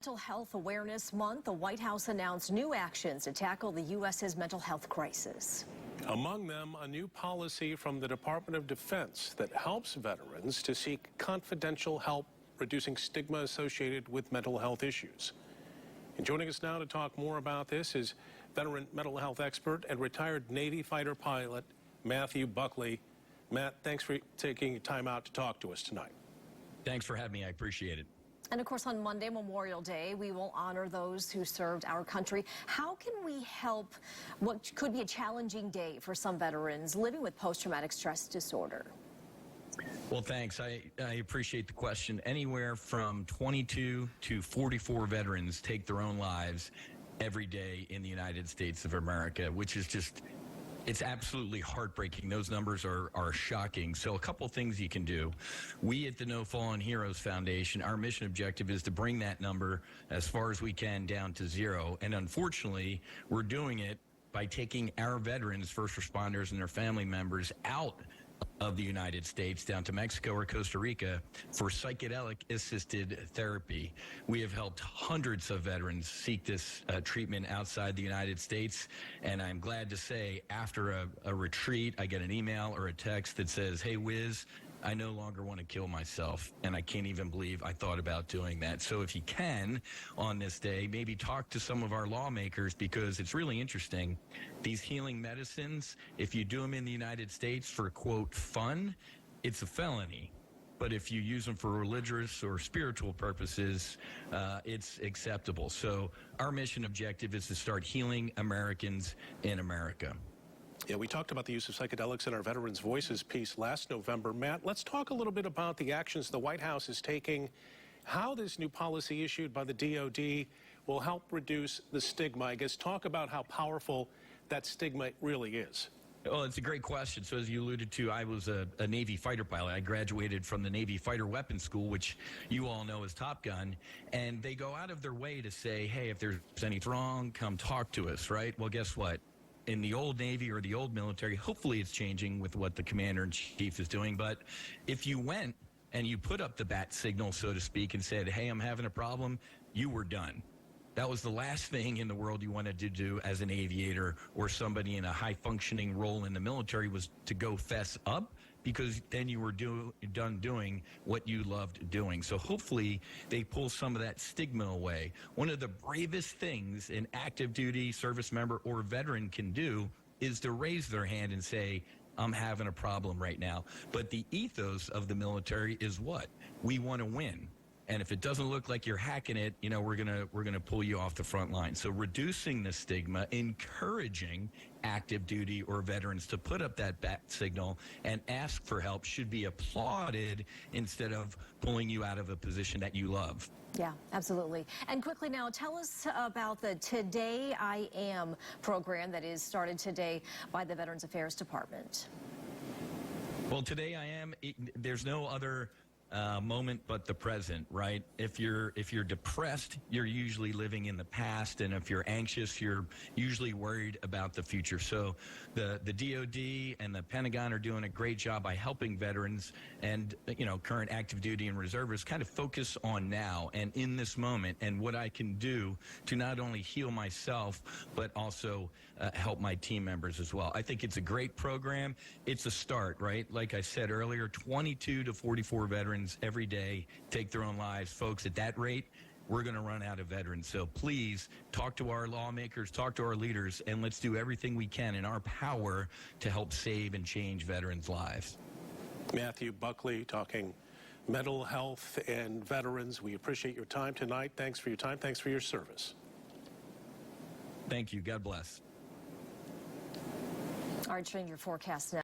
Mental Health Awareness Month, the White House announced new actions to tackle the U.S.'s mental health crisis. Among them, a new policy from the Department of Defense that helps veterans to seek confidential help reducing stigma associated with mental health issues. And joining us now to talk more about this is veteran mental health expert and retired Navy fighter pilot Matthew Buckley. Matt, thanks for taking time out to talk to us tonight. Thanks for having me. I appreciate it. And of course, on Monday, Memorial Day, we will honor those who served our country. How can we help what could be a challenging day for some veterans living with post-traumatic stress disorder? Well, thanks. I appreciate the question. Anywhere from 22 to 44 veterans take their own lives every day in the United States of America, which is just, it's absolutely heartbreaking. Those numbers are shocking. So a couple things you can do. We at the No Fallen Heroes Foundation, our mission objective is to bring that number as far as we can down to zero. And unfortunately, we're doing it by taking our veterans, first responders, and their family members out of the United States down to Mexico or Costa Rica for psychedelic-assisted therapy. We have helped hundreds of veterans seek this treatment outside the United States, and I'm glad to say after a retreat, I get an email or a text that says, "Hey, Wiz, I no longer want to kill myself, and I can't even believe I thought about doing that." So if you can, on this day, maybe talk to some of our lawmakers, because it's really interesting. These healing medicines, if you do them in the United States for, quote, fun, it's a felony. But if you use them for religious or spiritual purposes, it's acceptable. So our mission objective is to start healing Americans in America. Yeah, we talked about the use of psychedelics in our Veterans Voices piece last November. Matt, let's talk a little bit about the actions the White House is taking, how this new policy issued by the DOD will help reduce the stigma. I guess talk about how powerful that stigma really is. Well, it's a great question. So as you alluded to, I was a Navy fighter pilot. I graduated from the Navy Fighter Weapons School, which you all know as Top Gun. And they go out of their way to say, hey, if there's anything wrong, come talk to us, right? Well, guess what? In the old Navy or the old military, hopefully it's changing with what the Commander-in-Chief is doing. But if you went and you put up the bat signal, so to speak, and said, hey, I'm having a problem, you were done. That was the last thing in the world you wanted to do as an aviator or somebody in a high-functioning role in the military, was to go fess up, because then you were done doing what you loved doing. So hopefully they pull some of that stigma away. One of the bravest things an active duty service member or veteran can do is to raise their hand and say, I'm having a problem right now. But the ethos of the military is what? We want to win. And if it doesn't look like you're hacking it, you know, we're gonna pull you off the front line. So reducing the stigma, encouraging active duty or veterans to put up that bat signal and ask for help should be applauded instead of pulling you out of a position that you love. Yeah, absolutely. And quickly now, tell us about the Today I Am program that is started today by the Veterans Affairs Department. Well, Today I Am, there's no other moment but the present, right? If you're depressed, you're usually living in the past, and if you're anxious, you're usually worried about the future. So the DOD and the Pentagon are doing a great job by helping veterans and, you know, current active duty and reservists kind of focus on now and in this moment, and what I can do to not only heal myself but also help my team members as well. I think it's a great program. It's a start, right? Like I said earlier, 22 to 44 veterans every day take their own lives. Folks, at that rate, we're going to run out of veterans. So please talk to our lawmakers, talk to our leaders, and let's do everything we can in our power to help save and change veterans' lives. Matthew Buckley talking mental health and veterans. We appreciate your time tonight. Thanks for your time. Thanks for your service. Thank you. God bless. All right, showing your forecast now.